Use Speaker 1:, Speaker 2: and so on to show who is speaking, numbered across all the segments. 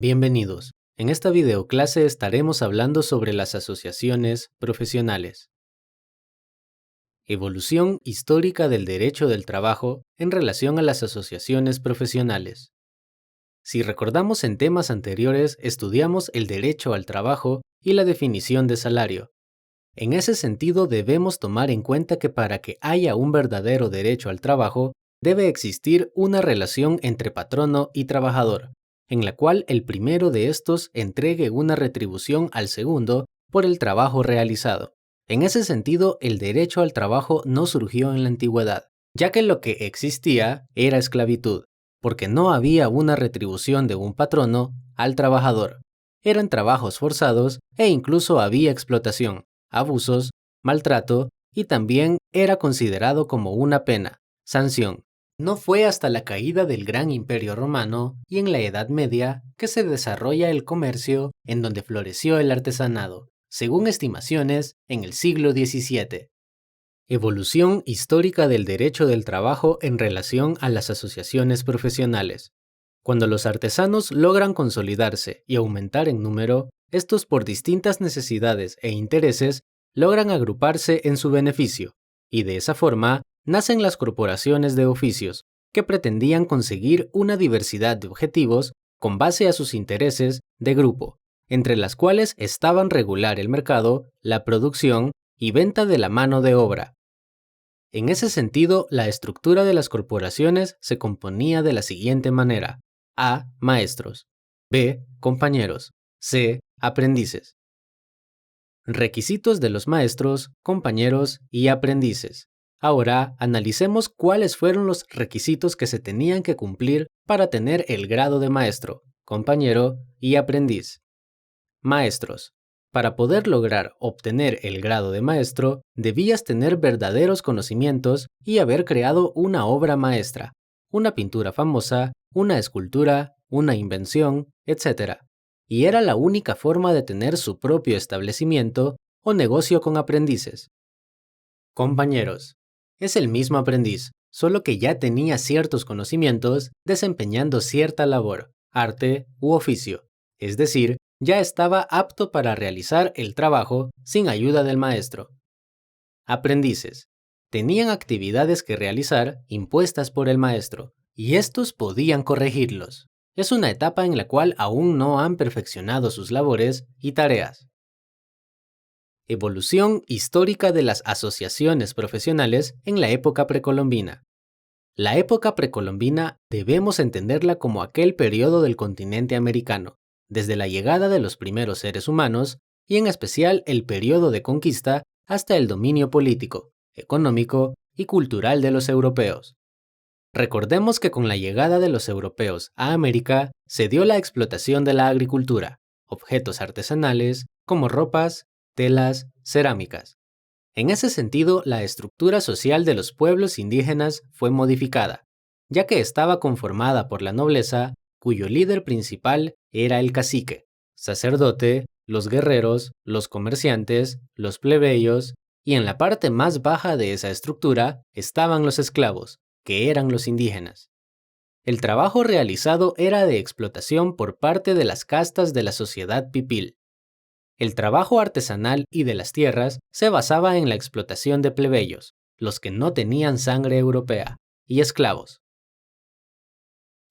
Speaker 1: Bienvenidos. En esta videoclase estaremos hablando sobre las asociaciones profesionales. Evolución histórica del derecho del trabajo en relación a las asociaciones profesionales. Si recordamos, en temas anteriores estudiamos el derecho al trabajo y la definición de salario. En ese sentido, debemos tomar en cuenta que para que haya un verdadero derecho al trabajo, debe existir una relación entre patrono y trabajador, en la cual el primero de estos entregue una retribución al segundo por el trabajo realizado. En ese sentido, el derecho al trabajo no surgió en la antigüedad, ya que lo que existía era esclavitud, porque no había una retribución de un patrono al trabajador. Eran trabajos forzados e incluso había explotación, abusos, maltrato y también era considerado como una pena, sanción. No fue hasta la caída del Gran Imperio Romano y en la Edad Media que se desarrolla el comercio, en donde floreció el artesanado, según estimaciones, en el siglo XVII. Evolución histórica del derecho del trabajo en relación a las asociaciones profesionales. Cuando los artesanos logran consolidarse y aumentar en número, estos, por distintas necesidades e intereses, logran agruparse en su beneficio, y de esa forma nacen las corporaciones de oficios, que pretendían conseguir una diversidad de objetivos con base a sus intereses de grupo, entre las cuales estaban regular el mercado, la producción y venta de la mano de obra. En ese sentido, la estructura de las corporaciones se componía de la siguiente manera: A. Maestros. B. Compañeros. C. Aprendices. Requisitos de los maestros, compañeros y aprendices. Ahora analicemos cuáles fueron los requisitos que se tenían que cumplir para tener el grado de maestro, compañero y aprendiz. Maestros. Para poder lograr obtener el grado de maestro, debías tener verdaderos conocimientos y haber creado una obra maestra, una pintura famosa, una escultura, una invención, etc. Y era la única forma de tener su propio establecimiento o negocio con aprendices. Compañeros. Es el mismo aprendiz, solo que ya tenía ciertos conocimientos desempeñando cierta labor, arte u oficio, es decir, ya estaba apto para realizar el trabajo sin ayuda del maestro. Aprendices. Tenían actividades que realizar impuestas por el maestro, y estos podían corregirlos. Es una etapa en la cual aún no han perfeccionado sus labores y tareas. Evolución histórica de las asociaciones profesionales en la época precolombina. La época precolombina debemos entenderla como aquel periodo del continente americano, desde la llegada de los primeros seres humanos y en especial el periodo de conquista hasta el dominio político, económico y cultural de los europeos. Recordemos que con la llegada de los europeos a América se dio la explotación de la agricultura, objetos artesanales como ropas, telas, cerámicas. En ese sentido, la estructura social de los pueblos indígenas fue modificada, ya que estaba conformada por la nobleza, cuyo líder principal era el cacique, sacerdote, los guerreros, los comerciantes, los plebeyos, y en la parte más baja de esa estructura estaban los esclavos, que eran los indígenas. El trabajo realizado era de explotación por parte de las castas de la sociedad pipil. El trabajo artesanal y de las tierras se basaba en la explotación de plebeyos, los que no tenían sangre europea, y esclavos.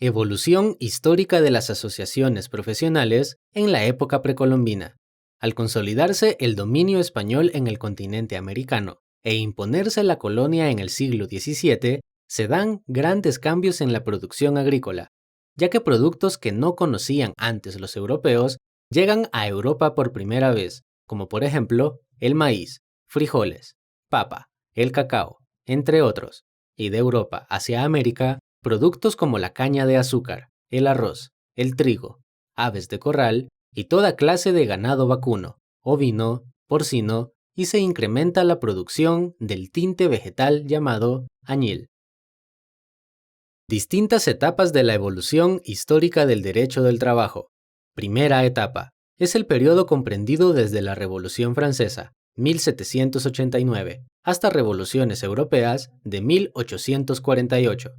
Speaker 1: Evolución histórica de las asociaciones profesionales en la época precolombina. Al consolidarse el dominio español en el continente americano e imponerse la colonia en el siglo XVII, se dan grandes cambios en la producción agrícola, ya que productos que no conocían antes los europeos llegan a Europa por primera vez, como por ejemplo el maíz, frijoles, papa, el cacao, entre otros, y de Europa hacia América, productos como la caña de azúcar, el arroz, el trigo, aves de corral y toda clase de ganado vacuno, ovino, porcino, y se incrementa la producción del tinte vegetal llamado añil. Distintas etapas de la evolución histórica del derecho del trabajo. Primera etapa. Es el periodo comprendido desde la Revolución Francesa, 1789, hasta revoluciones europeas de 1848.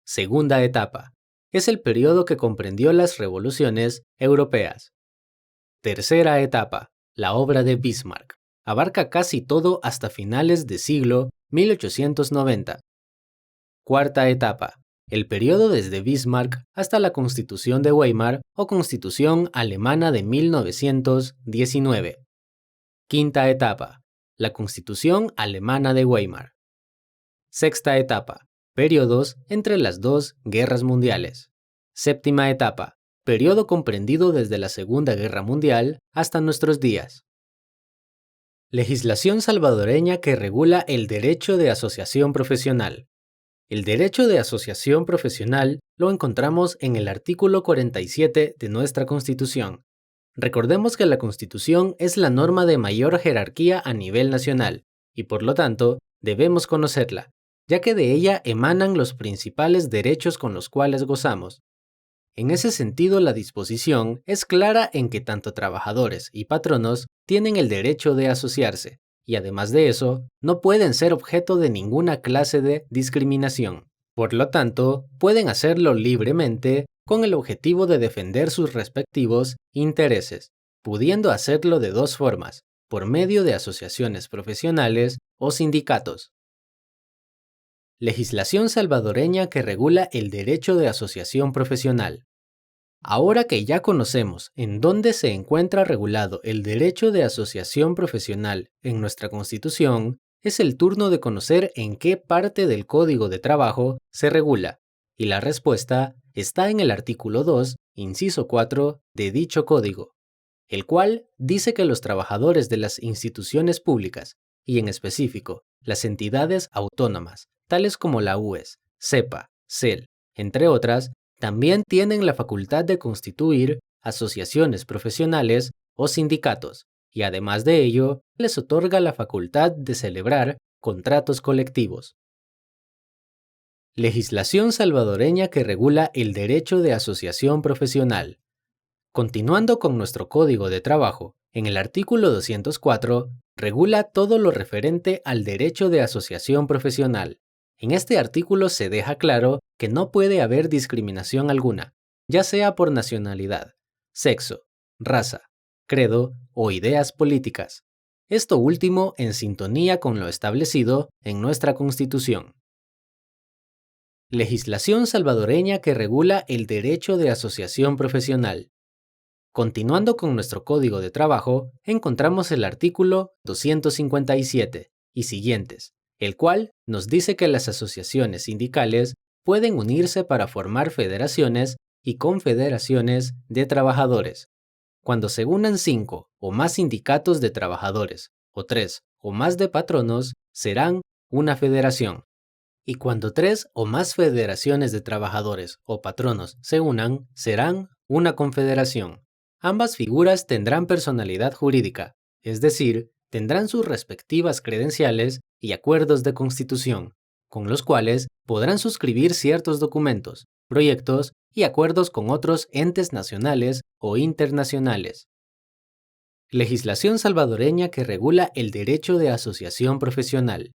Speaker 1: Segunda etapa. es el periodo que comprendió las revoluciones europeas. Tercera etapa, la obra de Bismarck. Abarca casi todo hasta finales de siglo 1890. Cuarta etapa, el periodo desde Bismarck hasta la Constitución de Weimar o Constitución Alemana de 1919. Quinta etapa, la Constitución Alemana de Weimar. Sexta etapa, periodos entre las dos guerras mundiales. Séptima etapa, periodo comprendido desde la Segunda Guerra Mundial hasta nuestros días. Legislación salvadoreña que regula el derecho de asociación profesional. El derecho de asociación profesional lo encontramos en el artículo 47 de nuestra Constitución. Recordemos que la Constitución es la norma de mayor jerarquía a nivel nacional y por lo tanto debemos conocerla, ya que de ella emanan los principales derechos con los cuales gozamos. En ese sentido, la disposición es clara en que tanto trabajadores y patronos tienen el derecho de asociarse, y además de eso, no pueden ser objeto de ninguna clase de discriminación. Por lo tanto, pueden hacerlo libremente con el objetivo de defender sus respectivos intereses, pudiendo hacerlo de dos formas, por medio de asociaciones profesionales o sindicatos. Legislación salvadoreña que regula el derecho de asociación profesional. Ahora que ya conocemos en dónde se encuentra regulado el derecho de asociación profesional en nuestra Constitución, es el turno de conocer en qué parte del Código de Trabajo se regula, y la respuesta está en el artículo 2, inciso 4 de dicho código, el cual dice que los trabajadores de las instituciones públicas, y en específico las entidades autónomas, tales como la UES, CEPA, CEL, entre otras, también tienen la facultad de constituir asociaciones profesionales o sindicatos, y además de ello, les otorga la facultad de celebrar contratos colectivos. Legislación salvadoreña que regula el derecho de asociación profesional. Continuando con nuestro Código de Trabajo, en el artículo 204, regula todo lo referente al derecho de asociación profesional. En este artículo se deja claro que no puede haber discriminación alguna, ya sea por nacionalidad, sexo, raza, credo o ideas políticas. Esto último en sintonía con lo establecido en nuestra Constitución. Legislación salvadoreña que regula el derecho de asociación profesional. Continuando con nuestro Código de Trabajo, encontramos el artículo 257 y siguientes, el cual nos dice que las asociaciones sindicales pueden unirse para formar federaciones y confederaciones de trabajadores. Cuando se unan 5 o más sindicatos de trabajadores o 3 o más de patronos, serán una federación. Y cuando 3 o más federaciones de trabajadores o patronos se unan, serán una confederación. Ambas figuras tendrán personalidad jurídica, es decir, tendrán sus respectivas credenciales y acuerdos de constitución, con los cuales podrán suscribir ciertos documentos, proyectos y acuerdos con otros entes nacionales o internacionales. Legislación salvadoreña que regula el derecho de asociación profesional.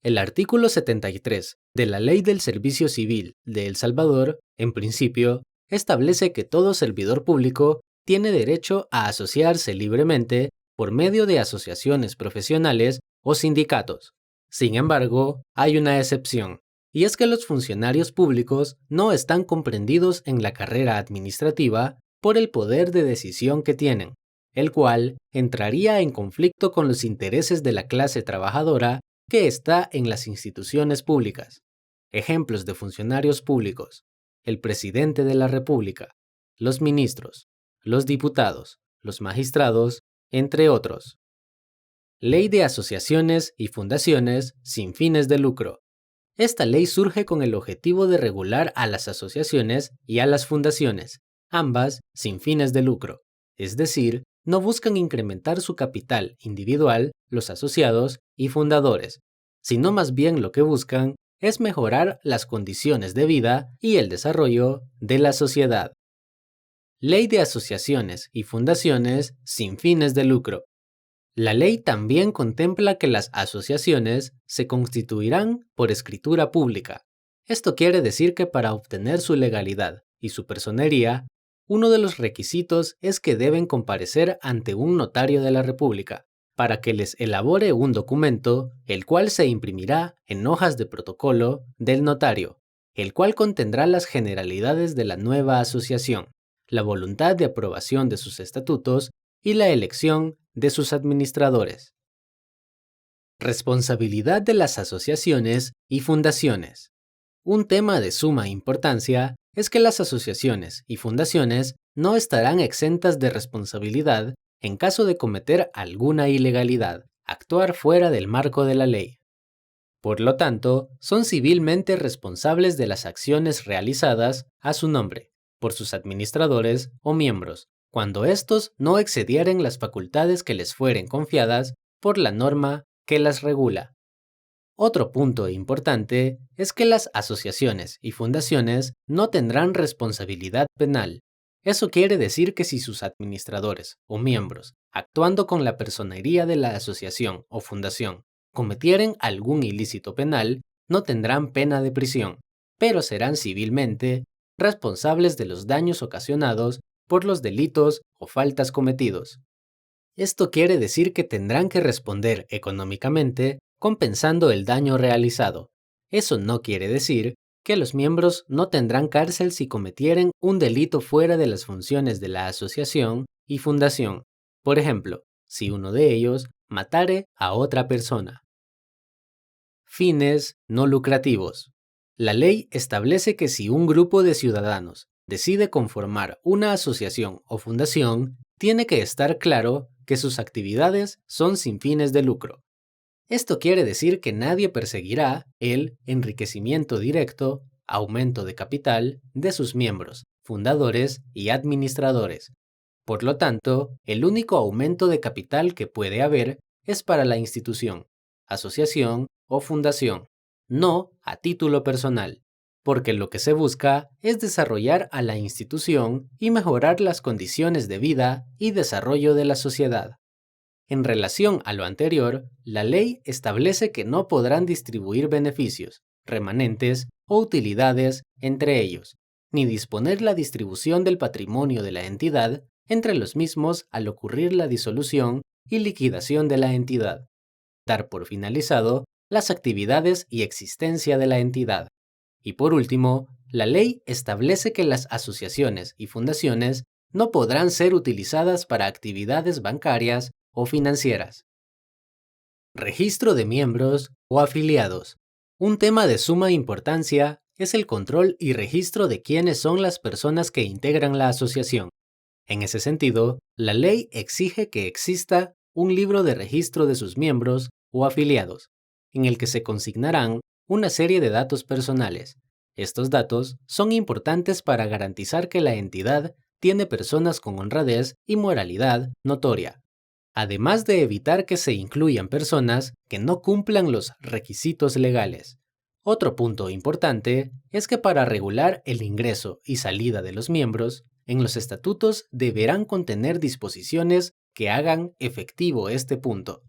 Speaker 1: El artículo 73 de la Ley del Servicio Civil de El Salvador, en principio, establece que todo servidor público tiene derecho a asociarse libremente por medio de asociaciones profesionales o sindicatos. Sin embargo, hay una excepción, y es que los funcionarios públicos no están comprendidos en la carrera administrativa por el poder de decisión que tienen, el cual entraría en conflicto con los intereses de la clase trabajadora que está en las instituciones públicas. Ejemplos de funcionarios públicos: el presidente de la República, los ministros, los diputados, los magistrados, entre otros. Ley de asociaciones y fundaciones sin fines de lucro. Esta ley surge con el objetivo de regular a las asociaciones y a las fundaciones, ambas sin fines de lucro, es decir, no buscan incrementar su capital individual, los asociados y fundadores, sino más bien lo que buscan es mejorar las condiciones de vida y el desarrollo de la sociedad. Ley de asociaciones y fundaciones sin fines de lucro. La ley también contempla que las asociaciones se constituirán por escritura pública, Esto quiere decir que para obtener su legalidad y su personería, uno de los requisitos es que deben comparecer ante un notario de la República, para que les elabore un documento, el cual se imprimirá en hojas de protocolo del notario, el cual contendrá las generalidades de la nueva asociación, la voluntad de aprobación de sus estatutos y la elección de sus administradores. Responsabilidad de las asociaciones y fundaciones. Un tema de suma importancia es que las asociaciones y fundaciones no estarán exentas de responsabilidad en caso de cometer alguna ilegalidad, actuar fuera del marco de la ley. Por lo tanto, son civilmente responsables de las acciones realizadas a su nombre, por sus administradores o miembros, cuando éstos no excedieren las facultades que les fueren confiadas por la norma que las regula. Otro punto importante es que las asociaciones y fundaciones no tendrán responsabilidad penal. Eso quiere decir que si sus administradores o miembros, actuando con la personería de la asociación o fundación, cometieren algún ilícito penal, no tendrán pena de prisión, pero serán civilmente responsables de los daños ocasionados por los delitos o faltas cometidos. Esto quiere decir que tendrán que responder económicamente compensando el daño realizado. Eso no quiere decir que los miembros no tendrán cárcel si cometieren un delito fuera de las funciones de la asociación y fundación. Por ejemplo, si uno de ellos matare a otra persona. Fines no lucrativos. La ley establece que si un grupo de ciudadanos decide conformar una asociación o fundación, tiene que estar claro que sus actividades son sin fines de lucro. Esto quiere decir que nadie perseguirá el enriquecimiento directo, aumento de capital de sus miembros, fundadores y administradores. Por lo tanto, el único aumento de capital que puede haber es para la institución, asociación o fundación, no a título personal, porque lo que se busca es desarrollar a la institución y mejorar las condiciones de vida y desarrollo de la sociedad. En relación a lo anterior, la ley establece que no podrán distribuir beneficios, remanentes o utilidades entre ellos, ni disponer la distribución del patrimonio de la entidad entre los mismos al ocurrir la disolución y liquidación de la entidad, dar por finalizado las actividades y existencia de la entidad. Y por último, la ley establece que las asociaciones y fundaciones no podrán ser utilizadas para actividades bancarias o financieras. Registro de miembros o afiliados. Un tema de suma importancia es el control y registro de quiénes son las personas que integran la asociación. En ese sentido, la ley exige que exista un libro de registro de sus miembros o afiliados, en el que se consignarán una serie de datos personales. Estos datos son importantes para garantizar que la entidad tiene personas con honradez y moralidad notoria, además de evitar que se incluyan personas que no cumplan los requisitos legales. Otro punto importante es que para regular el ingreso y salida de los miembros, en los estatutos deberán contener disposiciones que hagan efectivo este punto.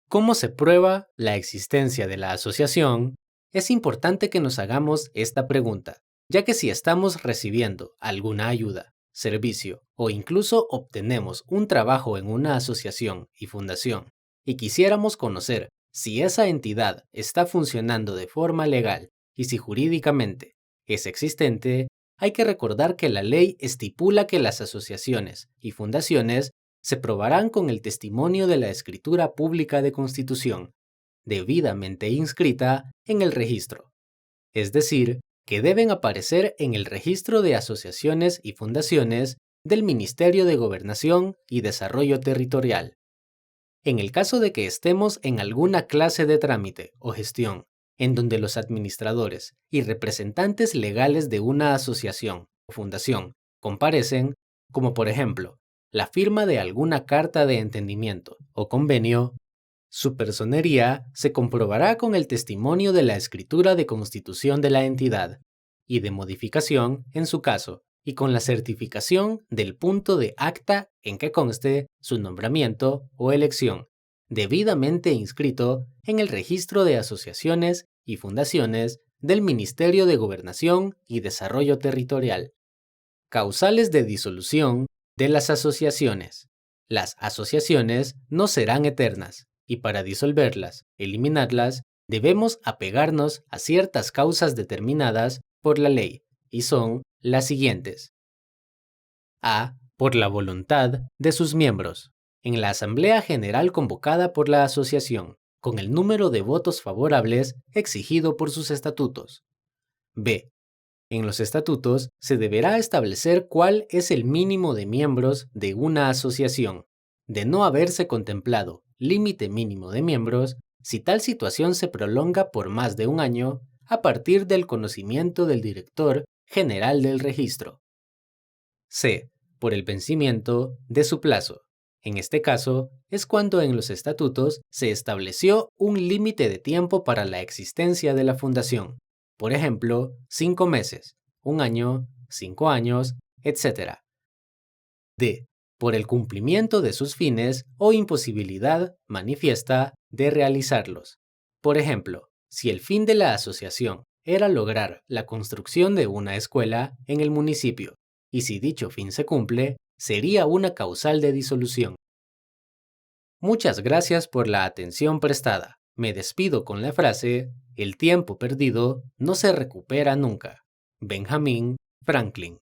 Speaker 1: ¿Cómo se prueba la existencia de la asociación? Es importante que nos hagamos esta pregunta, ya que si estamos recibiendo alguna ayuda, servicio o incluso obtenemos un trabajo en una asociación y fundación y quisiéramos conocer si esa entidad está funcionando de forma legal y si jurídicamente es existente, hay que recordar que la ley estipula que las asociaciones y fundaciones se probarán con el testimonio de la escritura pública de constitución, debidamente inscrita en el registro. Es decir, que deben aparecer en el registro de asociaciones y fundaciones del Ministerio de Gobernación y Desarrollo Territorial. En el caso de que estemos en alguna clase de trámite o gestión en donde los administradores y representantes legales de una asociación o fundación comparecen, como por ejemplo, la firma de alguna carta de entendimiento o convenio, su personería se comprobará con el testimonio de la escritura de constitución de la entidad y de modificación en su caso, y con la certificación del punto de acta en que conste su nombramiento o elección, debidamente inscrito en el registro de asociaciones y fundaciones del Ministerio de Gobernación y Desarrollo Territorial. Causales de disolución de las asociaciones. Las asociaciones no serán eternas y para disolverlas, eliminarlas, debemos apegarnos a ciertas causas determinadas por la ley y son las siguientes. A. Por la voluntad de sus miembros. En la Asamblea General convocada por la asociación, con el número de votos favorables exigido por sus estatutos. B. En los estatutos se deberá establecer cuál es el mínimo de miembros de una asociación. De no haberse contemplado límite mínimo de miembros, si tal situación se prolonga por más de un año, a partir del conocimiento del director general del registro. C. Por el vencimiento de su plazo. En este caso, es cuando en los estatutos se estableció un límite de tiempo para la existencia de la fundación. Por ejemplo, 5 meses, 1 año, 5 años, etc. D. Por el cumplimiento de sus fines o imposibilidad manifiesta de realizarlos. Por ejemplo, si el fin de la asociación era lograr la construcción de una escuela en el municipio, y si dicho fin se cumple, sería una causal de disolución. Muchas gracias por la atención prestada. Me despido con la frase, el tiempo perdido no se recupera nunca. Benjamin Franklin.